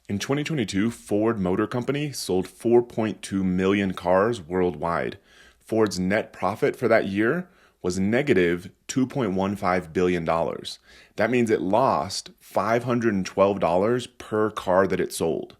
In 2022, Ford Motor Company sold 4.2 million cars worldwide. Ford's net profit for that year was negative $2.15 billion. That means it lost $512 per car that it sold.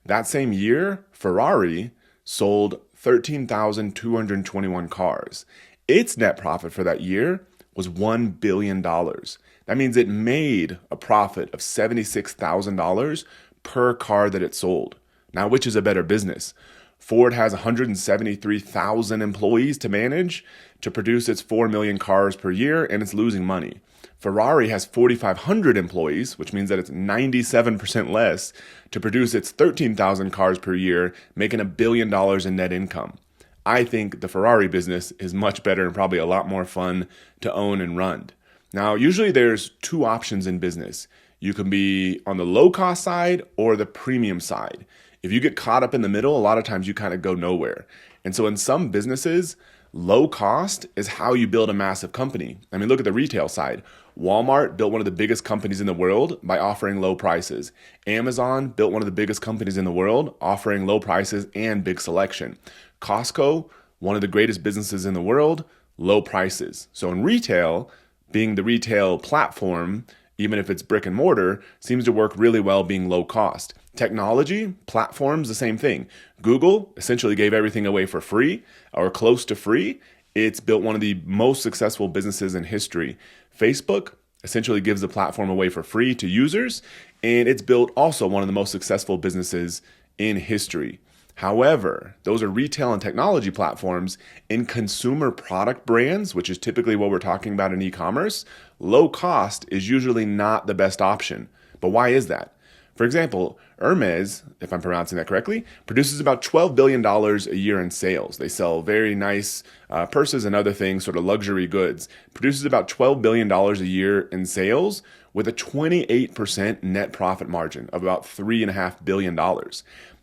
That same year, Ferrari sold 13,221 cars. Its net profit for that year was $1 billion. That means it made a profit of $76,000 per car that it sold. Now, which is a better business? Ford has 173,000 employees to manage to produce its 4 million cars per year, and it's losing money. Ferrari has 4,500 employees, which means that it's 97% less to produce its 13,000 cars per year, making $1 billion in net income. I think the Ferrari business is much better and probably a lot more fun to own and run. Now, usually there's two options in business. You can be on the low cost side or the premium side. If you get caught up in the middle, a lot of times you kind of go nowhere. And so in some businesses, low cost is how you build a massive company. I mean, look at the retail side. Walmart built one of the biggest companies in the world by offering low prices. Amazon built one of the biggest companies in the world offering low prices and big selection. Costco, one of the greatest businesses in the world, low prices. So in retail, being the retail platform, even if it's brick and mortar, seems to work really well being low cost. Technology, platforms, the same thing. Google essentially gave everything away for free or close to free. It's built one of the most successful businesses in history. Facebook essentially gives the platform away for free to users, and it's built also one of the most successful businesses in history. However, those are retail and technology platforms. In consumer product brands, which is typically what we're talking about in e-commerce, low cost is usually not the best option. But why is that? For example, Hermes, if I'm pronouncing that correctly, produces about $12 billion a year in sales. They sell very nice purses and other things, sort of luxury goods. Produces about $12 billion a year in sales with a 28% net profit margin of about $3.5 billion.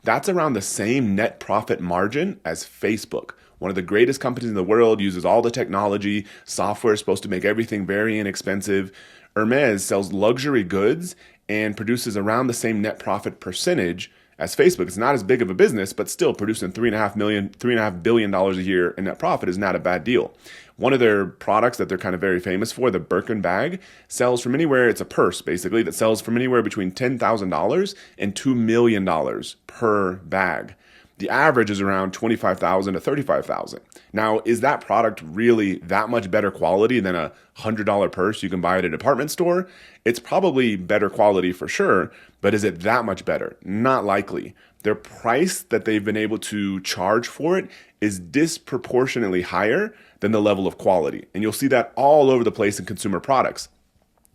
That's around the same net profit margin as Facebook. One of the greatest companies in the world, uses all the technology. Software is supposed to make everything very inexpensive. Hermes sells luxury goods and produces around the same net profit percentage as Facebook. It's not as big of a business, but still producing $3.5 billion a year in net profit is not a bad deal. One of their products that they're kind of very famous for, the Birkin bag, sells from anywhere, it's a purse basically, that sells from anywhere between $10,000 and $2 million per bag. The average is around $25,000 to $35,000. Now, is that product really that much better quality than a $100 purse you can buy at a department store? It's probably better quality for sure, but is it that much better? Not likely. Their price that they've been able to charge for it is disproportionately higher than the level of quality. And you'll see that all over the place in consumer products.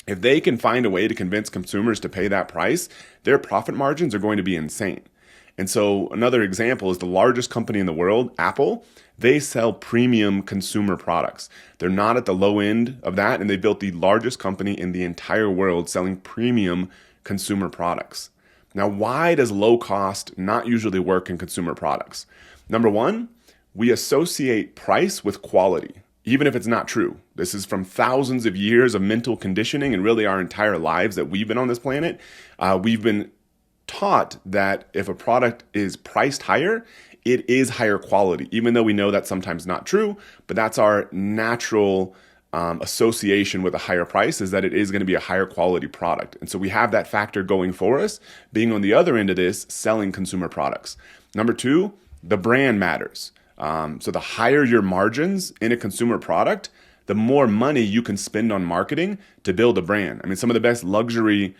If they can find a way to convince consumers to pay that price, their profit margins are going to be insane. And so another example is the largest company in the world, Apple. They sell premium consumer products. They're not at the low end of that, and they built the largest company in the entire world selling premium consumer products. Now, why does low cost not usually work in consumer products? Number one, we associate price with quality, even if it's not true. This is from thousands of years of mental conditioning and really our entire lives that we've been on this planet. We've been taught that if a product is priced higher, it is higher quality, even though we know that's sometimes not true, but that's our natural association with a higher price, is that it is going to be a higher quality product. And so we have that factor going for us, being on the other end of this, selling consumer products. Number two, the brand matters. So the higher your margins in a consumer product, the more money you can spend on marketing to build a brand. I mean, some of the best luxury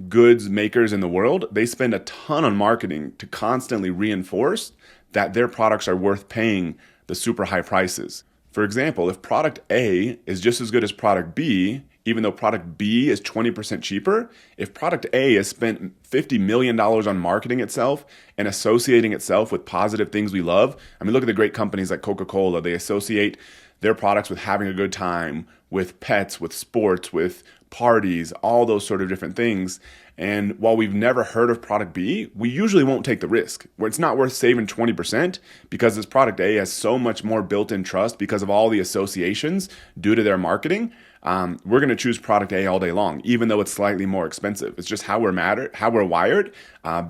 goods makers in the world, they spend a ton on marketing to constantly reinforce that their products are worth paying the super high prices. For example, if product A is just as good as product B, even though product B is 20% cheaper, if product A has spent $50 million on marketing itself and associating itself with positive things we love, I mean, look at the great companies like Coca-Cola. They associate their products with having a good time, with pets, with sports, with parties, all those sort of different things. And while we've never heard of product B, we usually won't take the risk, where it's not worth saving 20% because this product A has so much more built-in trust because of all the associations due to their marketing. we're going to choose product A all day long, even though it's slightly more expensive. It's just how we're wired.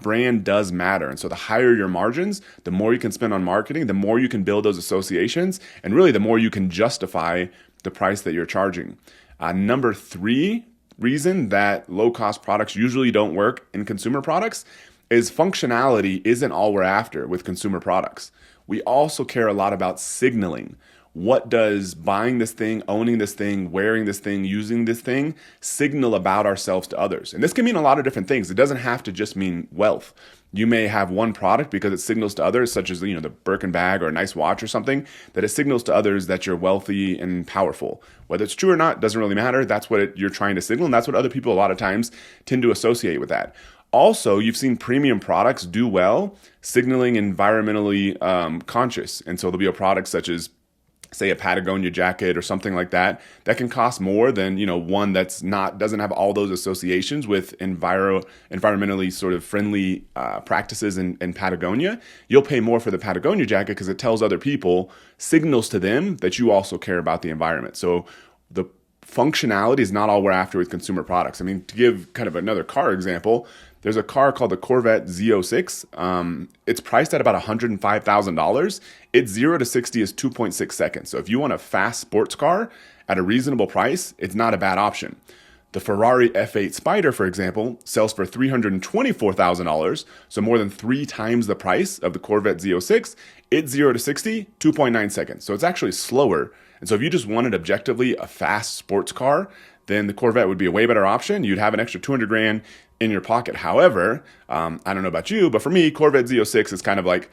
Brand does matter. And so the higher your margins, the more you can spend on marketing, the more you can build those associations, and really the more you can justify the price that you're charging. Number 3 reason that low-cost products usually don't work in consumer products is functionality isn't all we're after with consumer products. We also care a lot about signaling. What does buying this thing, owning this thing, wearing this thing, using this thing signal about ourselves to others? And this can mean a lot of different things. It doesn't have to just mean wealth. You may have one product because it signals to others, such as the Birkin bag or a nice watch or something, that it signals to others that you're wealthy and powerful. Whether it's true or not doesn't really matter. That's what you're trying to signal, and that's what other people a lot of times tend to associate with that. Also, you've seen premium products do well signaling environmentally conscious. And so there'll be a product such as, say, a Patagonia jacket or something like that can cost more than one that's doesn't have all those associations with environmentally sort of friendly practices in Patagonia. You'll pay more for the Patagonia jacket because it tells other people, signals to them that you also care about the environment. So the functionality is not all we're after with consumer products. I mean, to give kind of another car example, there's a car called the Corvette Z06. It's priced at about $105,000. Its 0 to 60 is 2.6 seconds. So if you want a fast sports car at a reasonable price, it's not a bad option. The Ferrari F8 Spider, for example, sells for $324,000, so more than 3 times the price of the Corvette Z06. Its 0 to 60, 2.9 seconds. So it's actually slower. And so if you just wanted objectively a fast sports car, then the Corvette would be a way better option. You'd have an extra $200,000 in your pocket. However, I don't know about you, but for me, Corvette Z06 is kind of like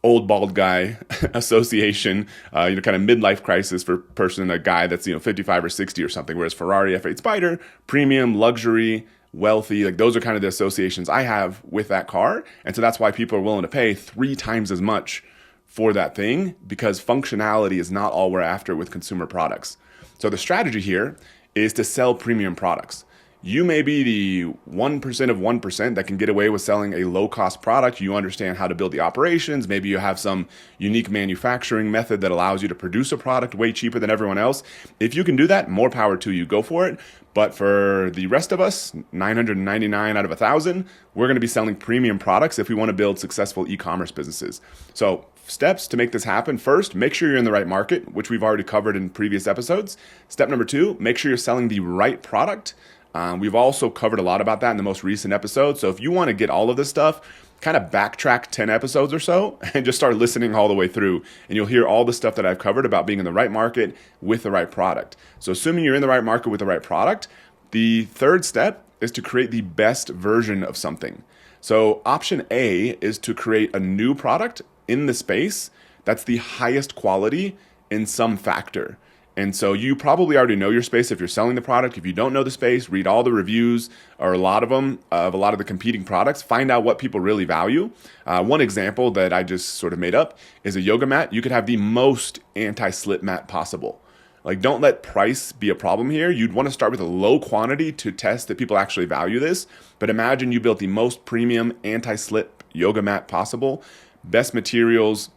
old bald guy association, kind of midlife crisis for a guy that's 55 or 60 or something. Whereas Ferrari F8 Spider, premium, luxury, wealthy, like those are kind of the associations I have with that car. And so that's why people are willing to pay 3 times as much for that thing, because functionality is not all we're after with consumer products. So the strategy here is to sell premium products. You may be the 1% of 1% that can get away with selling a low-cost product. You understand how to build the operations. Maybe you have some unique manufacturing method that allows you to produce a product way cheaper than everyone else. If you can do that, more power to you. Go for it. But for the rest of us, 999 out of 1,000, we're going to be selling premium products if we want to build successful e-commerce businesses. So steps to make this happen. First, make sure you're in the right market, which we've already covered in previous episodes. Step number 2, make sure you're selling the right product. We've also covered a lot about that in the most recent episode. So if you want to get all of this stuff, kind of backtrack 10 episodes or so and just start listening all the way through. And you'll hear all the stuff that I've covered about being in the right market with the right product. So assuming you're in the right market with the right product, the third step is to create the best version of something. So option A is to create a new product in the space that's the highest quality in some factor. And so you probably already know your space if you're selling the product. If you don't know the space, read all the reviews, or a lot of them, of a lot of the competing products. Find out what people really value. One example that I just sort of made up is a yoga mat. You could have the most anti-slip mat possible. Like, don't let price be a problem here. You'd want to start with a low quantity to test that people actually value this. But imagine you built the most premium anti-slip yoga mat possible, best materials,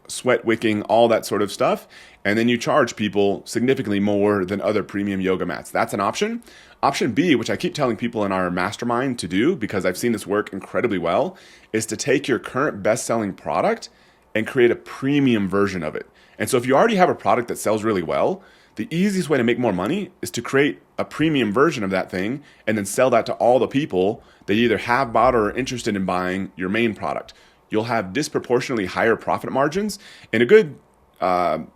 sweat wicking, all that sort of stuff. And then you charge people significantly more than other premium yoga mats. That's an option. Option B, which I keep telling people in our mastermind to do because I've seen this work incredibly well, is to take your current best-selling product and create a premium version of it. And so if you already have a product that sells really well, the easiest way to make more money is to create a premium version of that thing and then sell that to all the people that either have bought or are interested in buying your main product. You'll have disproportionately higher profit margins. And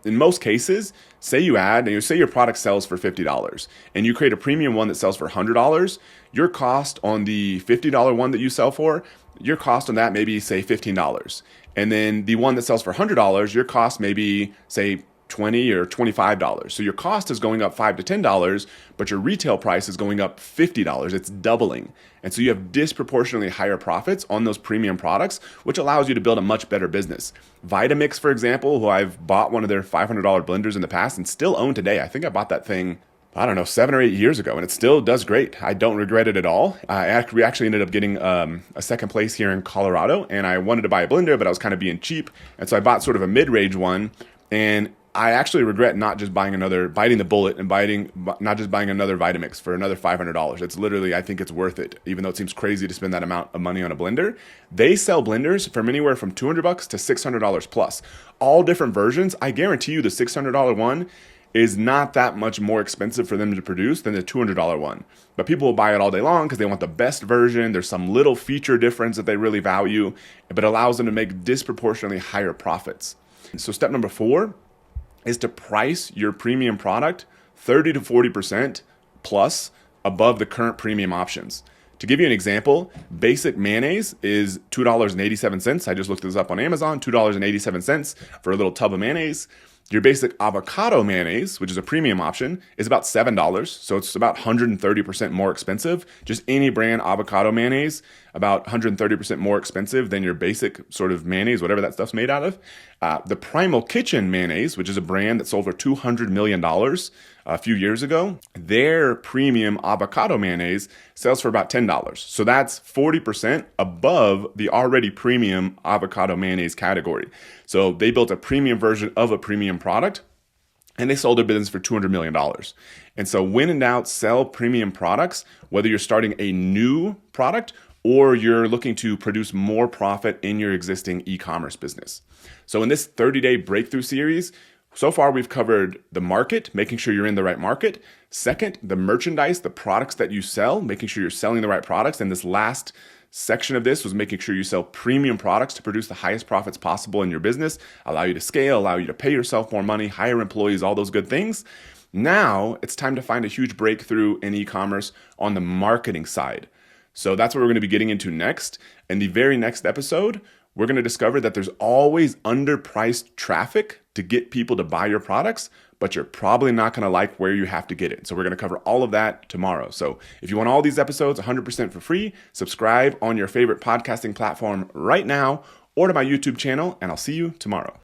in most cases, say your product sells for $50 and you create a premium one that sells for $100, your cost on the $50 one that you sell for, your cost on that may be, say, $15. And then the one that sells for $100, your cost may be, say, $20 or $25. So your cost is going up $5 to $10, but your retail price is going up $50. It's doubling. And so you have disproportionately higher profits on those premium products, which allows you to build a much better business. Vitamix, for example, who I've bought one of their $500 blenders in the past and still own today. I think I bought that thing, 7 or 8 years ago, and it still does great. I don't regret it at all. We actually ended up getting a second place here in Colorado, and I wanted to buy a blender, but I was kind of being cheap. And so I bought sort of a mid-range one. And I actually regret not just biting the bullet and not just buying another Vitamix for another $500. It's literally, I think it's worth it, even though it seems crazy to spend that amount of money on a blender. They sell blenders from anywhere from $200 to $600 plus. All different versions. I guarantee you the $600 one is not that much more expensive for them to produce than the $200 one. But people will buy it all day long because they want the best version. There's some little feature difference that they really value, but it allows them to make disproportionately higher profits. So step number 4 is to price your premium product 30 to 40% plus above the current premium options. To give you an example, basic mayonnaise is $2.87. I just looked this up on Amazon, $2.87 for a little tub of mayonnaise. Your basic avocado mayonnaise, which is a premium option, is about $7. So it's about 130% more expensive. Just any brand avocado mayonnaise, about 130% more expensive than your basic sort of mayonnaise, whatever that stuff's made out of. The Primal Kitchen mayonnaise, which is a brand that sold for $200 million a few years ago, their premium avocado mayonnaise sells for about $10. So that's 40% above the already premium avocado mayonnaise category. So they built a premium version of a premium product and they sold their business for $200 million. And so when in doubt, sell premium products, whether you're starting a new product or you're looking to produce more profit in your existing e-commerce business. So in this 30-day breakthrough series, so far we've covered the market, making sure you're in the right market. Second, the merchandise, the products that you sell, making sure you're selling the right products. And this last section of this was making sure you sell premium products to produce the highest profits possible in your business, allow you to scale, allow you to pay yourself more money, hire employees, all those good things. Now it's time to find a huge breakthrough in e-commerce on the marketing side. So that's what we're going to be getting into next. In the very next episode, we're going to discover that there's always underpriced traffic to get people to buy your products, but you're probably not going to like where you have to get it. So we're going to cover all of that tomorrow. So if you want all these episodes 100% for free, subscribe on your favorite podcasting platform right now or to my YouTube channel, and I'll see you tomorrow.